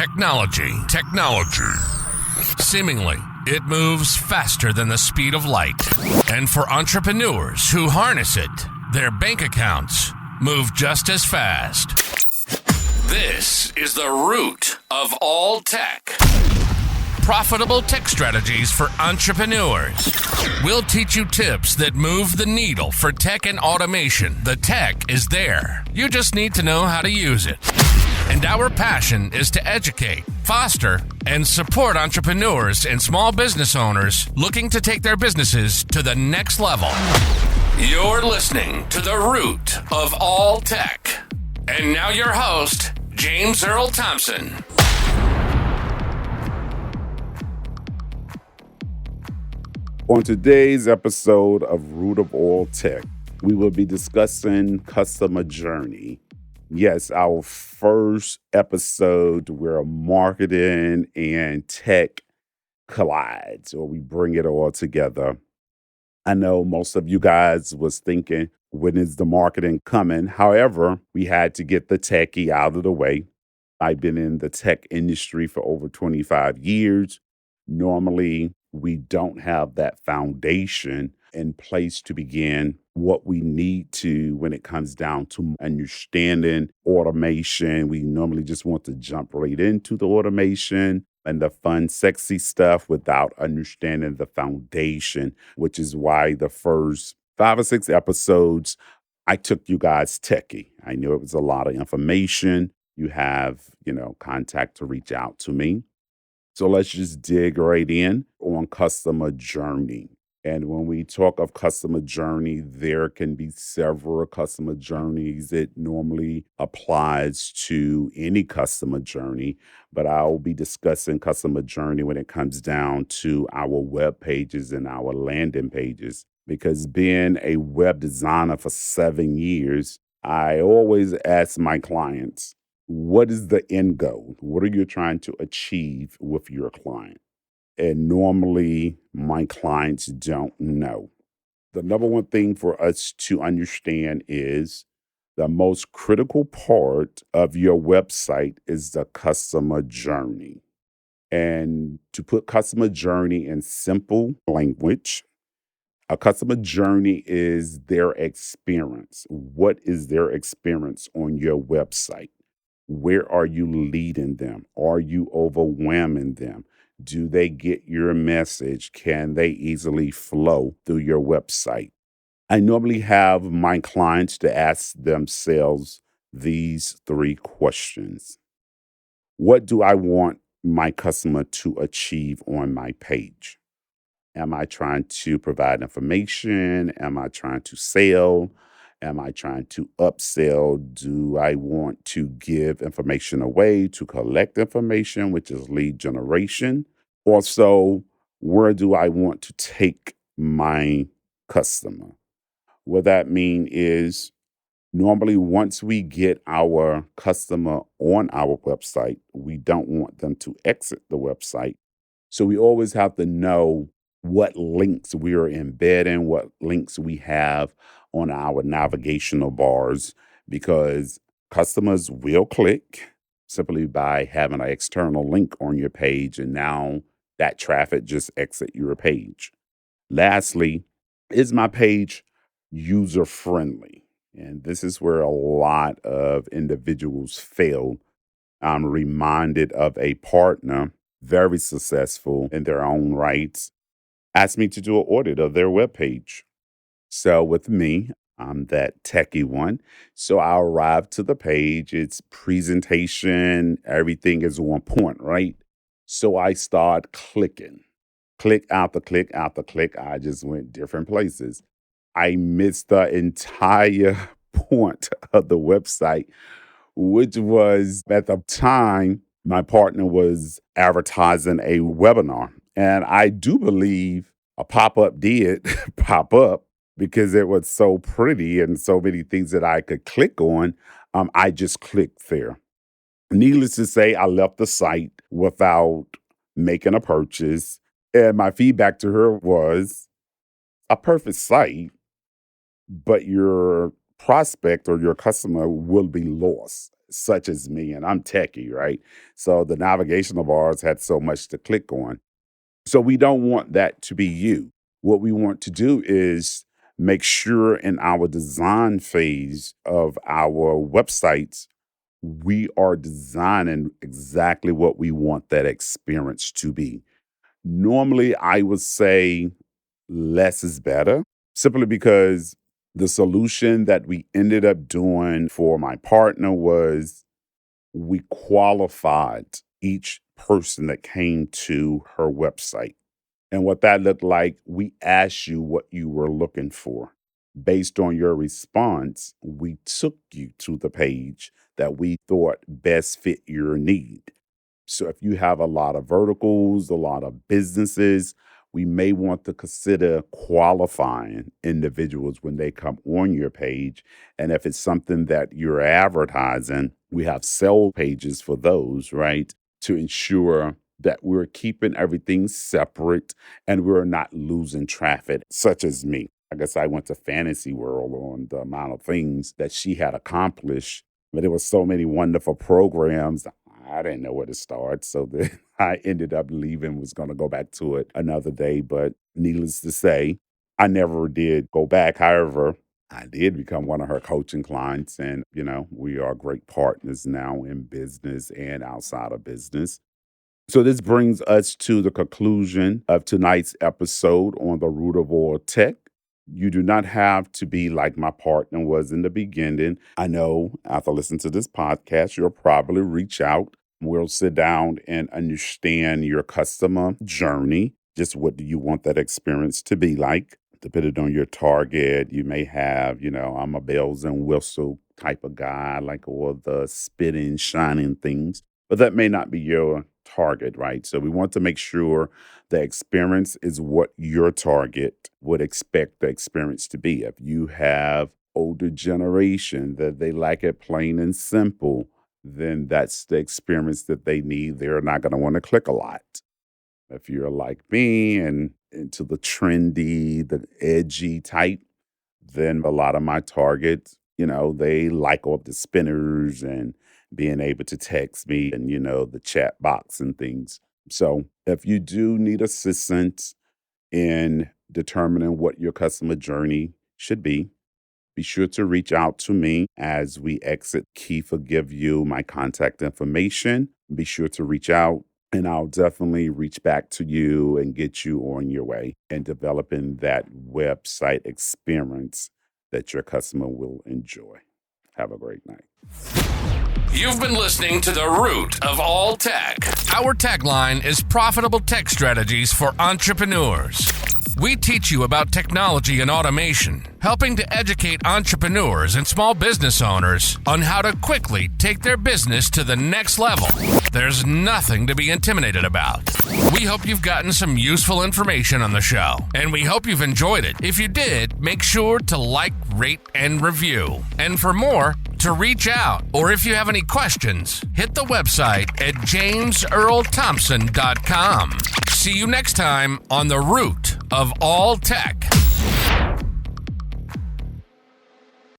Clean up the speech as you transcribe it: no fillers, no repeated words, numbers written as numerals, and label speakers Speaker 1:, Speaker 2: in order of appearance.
Speaker 1: Technology. Seemingly, it moves faster than the speed of light. And for entrepreneurs who harness it, their bank accounts move just as fast. This is the root of all tech. Profitable tech strategies for entrepreneurs. We'll teach you tips that move the needle for tech and automation. The tech is there. You just need to know how to use it. And our passion is to educate, foster, and support entrepreneurs and small business owners looking to take their businesses to the next level. You're listening to the root of all tech. And now your host, James Earl Thompson.
Speaker 2: On today's episode of Root of All Tech, we will be discussing customer journey. Yes, our first episode where marketing and tech collides, or we bring it all together. I know most of you guys was thinking, when is the marketing coming? However, we had to get the techie out of the way. I've been in the tech industry for over 25 years. Normally, we don't have that foundation in place to begin what we need to when it comes down to understanding automation. We normally just want to jump right into the automation and the fun, sexy stuff without understanding the foundation, which is why the first 5 or 6 episodes, I took you guys techie. I knew it was a lot of information. You have, contact to reach out to me. So let's just dig right in on customer journey. And when we talk of customer journey, there can be several customer journeys. It normally applies to any customer journey, but I'll be discussing customer journey when it comes down to our web pages and our landing pages. Because being a web designer for 7 years, I always ask my clients, what is the end goal? What are you trying to achieve with your client? And normally, my clients don't know. The number one thing for us to understand is the most critical part of your website is the customer journey. And to put customer journey in simple language, a customer journey is their experience. What is their experience on your website? Where are you leading them? Are you overwhelming them? Do they get your message? Can they easily flow through your website? I normally have my clients to ask themselves these 3 questions. What do I want my customer to achieve on my page? Am I trying to provide information? Am I trying to sell? Am I trying to upsell? Do I want to give information away to collect information, which is lead generation? Also, where do I want to take my customer? What that means is normally once we get our customer on our website, we don't want them to exit the website. So we always have to know what links we are embedding, what links we have on our navigational bars, because customers will click simply by having an external link on your page, and now that traffic just exit your page. Lastly, is my page user-friendly? And this is where a lot of individuals fail. I'm reminded of a partner, very successful in their own rights, asked me to do an audit of their webpage. So with me, I'm that techie one. So I arrived to the page, it's presentation, everything is on point, right? So I start clicking, click after click after click. I just went different places. I missed the entire point of the website, which was at the time, my partner was advertising a webinar. And I do believe a pop-up did pop up because it was so pretty and so many things that I could click on. I just clicked there. Needless to say, I left the site without making a purchase. And my feedback to her was a perfect site, but your prospect or your customer will be lost. such as me, and I'm techie, right? So the navigational bars had so much to click on. So we don't want that to be you. What we want to do is make sure in our design phase of our websites, we are designing exactly what we want that experience to be. Normally, I would say less is better, simply because the solution that we ended up doing for my partner was we qualified each person that came to her website. And what that looked like, we asked you what you were looking for. Based on your response, we took you to the page that we thought best fit your need. So if you have a lot of verticals, a lot of businesses, we may want to consider qualifying individuals when they come on your page. And if it's something that you're advertising, we have sell pages for those, right? To ensure that we're keeping everything separate and we're not losing traffic, such as me. I guess I went to Fantasy World on the amount of things that she had accomplished, but there were so many wonderful programs. I didn't know where to start. So then I ended up leaving, was going to go back to it another day. But needless to say, I never did go back. However, I did become one of her coaching clients. And, we are great partners now in business and outside of business. So this brings us to the conclusion of tonight's episode on the root of all tech. You do not have to be like my partner was in the beginning. I know after listening to this podcast, you'll probably reach out. We'll sit down and understand your customer journey. Just what do you want that experience to be like? Depending on your target, you may have, I'm a bells and whistle type of guy, like all the spitting, shining things. But that may not be your target, right? So we want to make sure the experience is what your target would expect the experience to be. If you have older generation that they like it plain and simple, then that's the experience that they need. They're not going to want to click a lot. If you're like me and into the trendy, the edgy type, then a lot of my targets, they like all the spinners and being able to text me and, the chat box and things. So if you do need assistance in determining what your customer journey should be sure to reach out to me as we exit. Keith will give you my contact information. Be sure to reach out and I'll definitely reach back to you and get you on your way and developing that website experience that your customer will enjoy. Have a great night.
Speaker 1: You've been listening to the root of all tech. Our tagline is profitable tech strategies for entrepreneurs. We teach you about technology and automation, helping to educate entrepreneurs and small business owners on how to quickly take their business to the next level. There's nothing to be intimidated about. We hope you've gotten some useful information on the show, and we hope you've enjoyed it. If you did, make sure to like, rate, and review. And for more, to reach out, or if you have any questions, hit the website at jamesearlthompson.com. See you next time on The Root of All Tech.